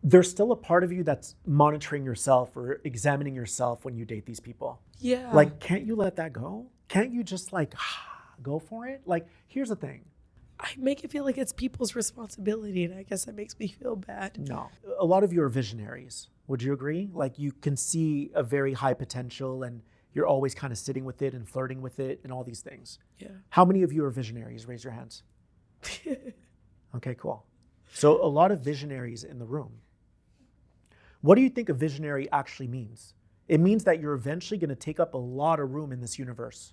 there's still a part of you that's monitoring yourself or examining yourself when you date these people. Yeah. Like, can't you let that go? Can't you just like go for it? Like, here's the thing. I make it feel like it's people's responsibility, and I guess that makes me feel bad. No. A lot of you are visionaries. Would you agree? Like, you can see a very high potential and you're always kind of sitting with it and flirting with it and all these things. Yeah. How many of you are visionaries? Raise your hands. Okay, cool. So a lot of visionaries in the room. What do you think a visionary actually means? It means that you're eventually going to take up a lot of room in this universe.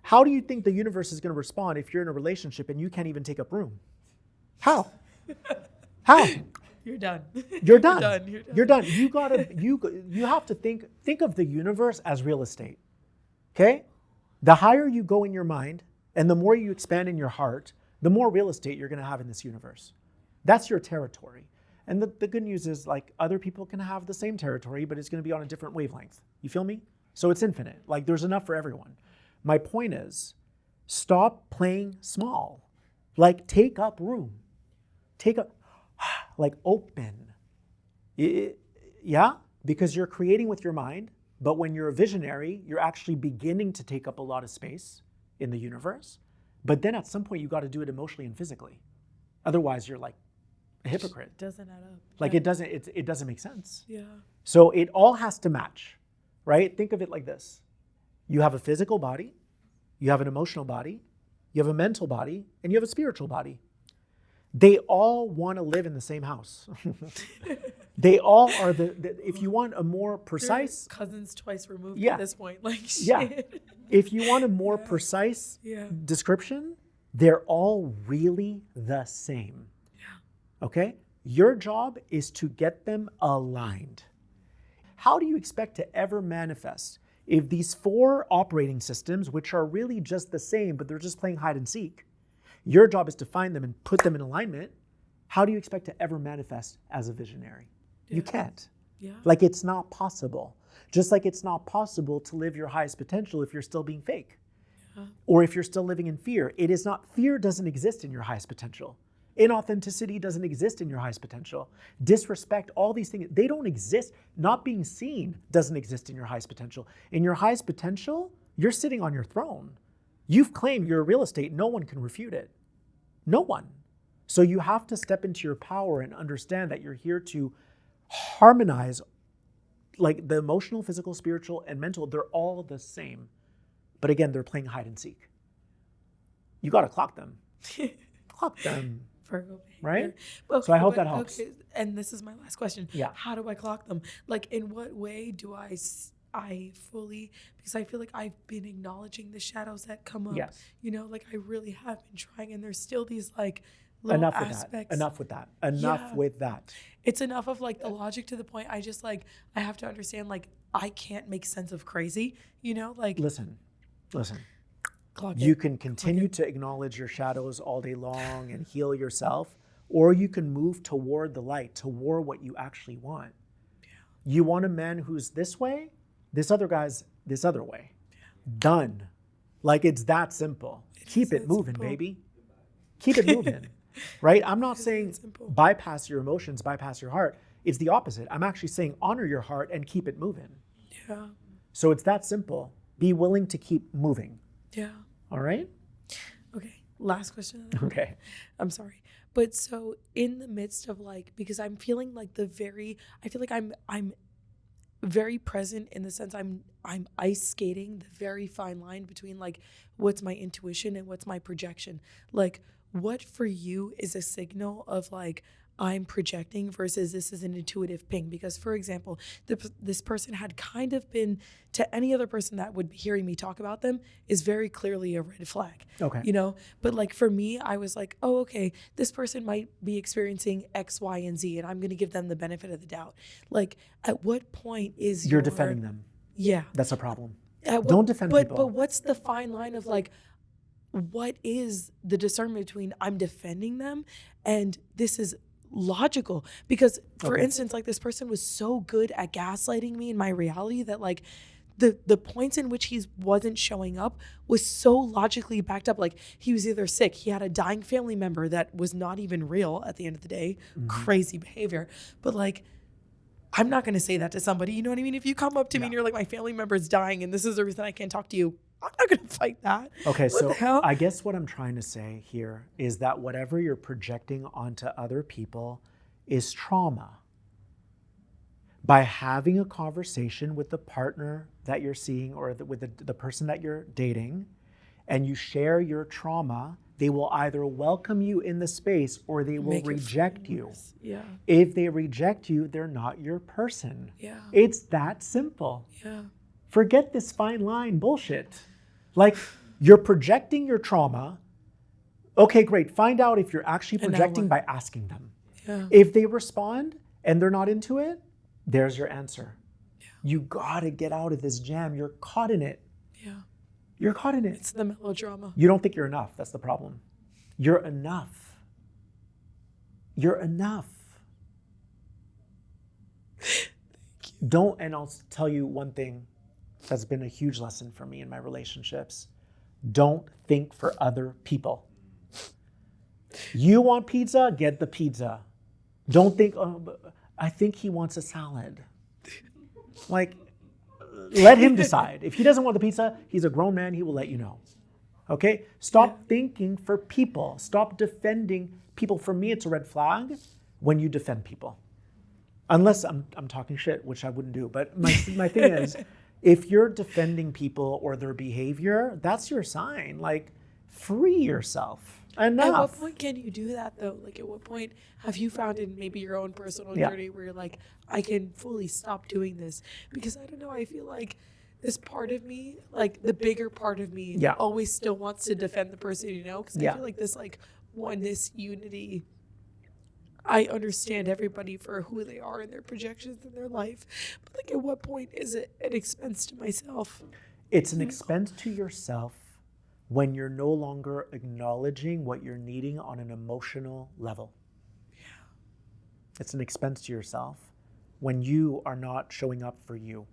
How do you think the universe is going to respond if you're in a relationship and you can't even take up room? How? How? You're done. You're done. You're done. You're done. You have to think of the universe as real estate. Okay? The higher you go in your mind and the more you expand in your heart, the more real estate you're going to have in this universe. That's your territory. And the good news is, like, other people can have the same territory, but it's going to be on a different wavelength. You feel me? So it's infinite. Like, there's enough for everyone. My point is, stop playing small. Like, take up room. Open. Yeah? Because you're creating with your mind, but when you're a visionary, you're actually beginning to take up a lot of space in the universe. But then at some point, you got to do it emotionally and physically. Otherwise, you're like a hypocrite. It doesn't add up. Like, Yeah. it doesn't make sense. Yeah. So it all has to match, right? Think of it like this. You have a physical body, you have an emotional body, you have a mental body, and you have a spiritual body. They all want to live in the same house. They all are if you want a more precise... They're cousins twice removed Yeah. at this point. Like, shit. Yeah. If you want a more precise Yeah. description, they're all really the same. Yeah. Okay? Your job is to get them aligned. How do you expect to ever manifest if these 4 operating systems, which are really just the same, but they're just playing hide and seek, your job is to find them and put them in alignment? How do you expect to ever manifest as a visionary? You can't. Yeah. Like, it's not possible. Just like it's not possible to live your highest potential if you're still being fake. Yeah. Or if you're still living in fear. It is not, fear doesn't exist in your highest potential. Inauthenticity doesn't exist in your highest potential. Disrespect, all these things, they don't exist. Not being seen doesn't exist in your highest potential. In your highest potential, you're sitting on your throne. You've claimed your real estate. No one can refute it. No one. So you have to step into your power and understand that you're here to harmonize, like, the emotional, physical, spiritual, and mental. They're all the same. But again, they're playing hide and seek. You got to clock them. Clock them. Virgo Right? behavior. So I hope that helps. Okay, and this is my last question. Yeah. How do I clock them? Like, in what way do I fully, because I feel like I've been acknowledging the shadows that come up. Yes. You know, like, I really have been trying, and there's still these, like, little Enough with aspects. that. Enough with that. Enough Yeah. with that. It's enough of, like, the logic to the point I just, like, I have to understand, like, I can't make sense of crazy, you know? Like, Listen. clock You it. can continue to acknowledge your shadows all day long and heal yourself, or you can move toward the light, toward what you actually want. Yeah. You want a man who's this way, this other guy's this other way. Done. Like, it's that simple. Keep it that moving, simple. baby. Keep it moving. Right? I'm not saying simple. bypass your emotions, bypass your heart. It's the opposite. I'm actually saying honor your heart and keep it moving. Yeah. So it's that simple. Be willing to keep moving. Yeah. All right? Okay. Last question. Okay. I'm sorry. But so in the midst of, like, because I'm feeling like I feel like I'm very present in the sense I'm ice skating the very fine line between, like, what's my intuition and what's my projection. Like, what for you is a signal of, like, I'm projecting versus this is an intuitive ping? Because, for example, this person had kind of been, to any other person that would be hearing me talk about them, is very clearly a red flag. Okay. You know? But, like, for me, I was like, oh, okay, this person might be experiencing X, Y, and Z, and I'm going to give them the benefit of the doubt. Like, at what point is You're defending them. Yeah. That's a problem. At Don't defend people. But what's the fine line of, like, what is the discernment between I'm defending them and this is logical? Because, for Okay. instance, like, this person was so good at gaslighting me in my reality that, like, the points in which he wasn't showing up was so logically backed up. Like, he was either sick, he had a dying family member that was not even real at the end of the day, crazy behavior. But like, I'm not going to say that to somebody. You know what I mean? If you come up to me and you're like, my family member is dying and this is the reason I can't talk to you, I'm not going to fight that. Okay, What the hell? I guess what I'm trying to say here is that whatever you're projecting onto other people is trauma. By having a conversation with the partner that you're seeing or with the person that you're dating, and you share your trauma, they will either welcome you in the space or they will Make it reject you. worse. Yeah. If they reject you, they're not your person. Yeah. It's that simple. Yeah. Forget this fine line bullshit. Like, you're projecting your trauma. Okay, great. Find out if you're actually And now projecting what? by asking them. Yeah. If they respond and they're not into it, there's your answer. Yeah. You gotta get out of this jam. You're caught in it. Yeah. You're caught in it. It's the melodrama. You don't think you're enough. That's the problem. You're enough. You're enough. Don't, and I'll tell you one thing that's been a huge lesson for me in my relationships. Don't think for other people. You want pizza? Get the pizza. Don't think, oh, but I think he wants a salad. Like, let him decide. If he doesn't want the pizza, he's a grown man, he will let you know. Okay? Stop thinking for people. Stop defending people. For me, it's a red flag when you defend people. Unless I'm talking shit, which I wouldn't do. But my thing is, if you're defending people or their behavior, that's your sign. Like, free yourself. Enough. At what point can you do that though? Like, at what point have you found in maybe your own personal journey where you're like, I can fully stop doing this? Because I don't know, I feel like this part of me, like the bigger part of me, always still wants to defend the person, you know? Because I feel like this like oneness, unity, I understand everybody for who they are and their projections in their life. But like, at what point is it an expense to myself? It's an expense to yourself when you're no longer acknowledging what you're needing on an emotional level. Yeah. It's an expense to yourself when you are not showing up for you.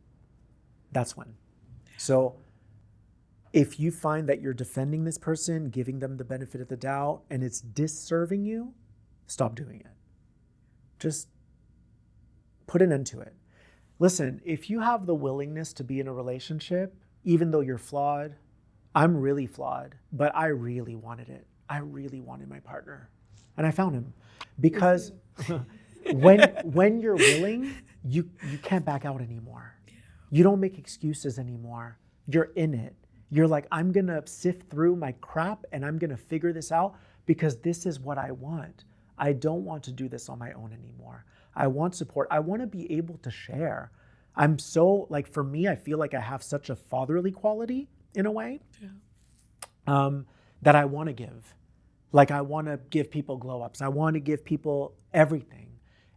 That's when. So if you find that you're defending this person, giving them the benefit of the doubt, and it's disserving you, stop doing it. Just put an end to it. Listen, if you have the willingness to be in a relationship, even though you're flawed, I'm really flawed, but I really wanted it. I really wanted my partner. And I found him. Because when you're willing, you can't back out anymore. You don't make excuses anymore. You're in it. You're like, I'm going to sift through my crap and I'm going to figure this out because this is what I want. I don't want to do this on my own anymore. I want support. I want to be able to share. I'm so, like, for me, I feel like I have such a fatherly quality in a way that I want to give. Like, I want to give people glow ups. I want to give people everything.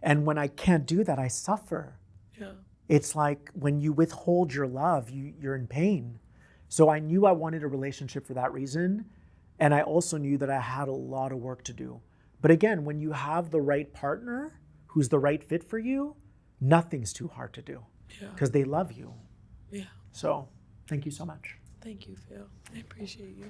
And when I can't do that, I suffer. Yeah. It's like when you withhold your love, you're in pain. So I knew I wanted a relationship for that reason. And I also knew that I had a lot of work to do. But again, when you have the right partner who's the right fit for you, nothing's too hard to do because they love you. Yeah. So thank you so much. Thank you, Phil. I appreciate you.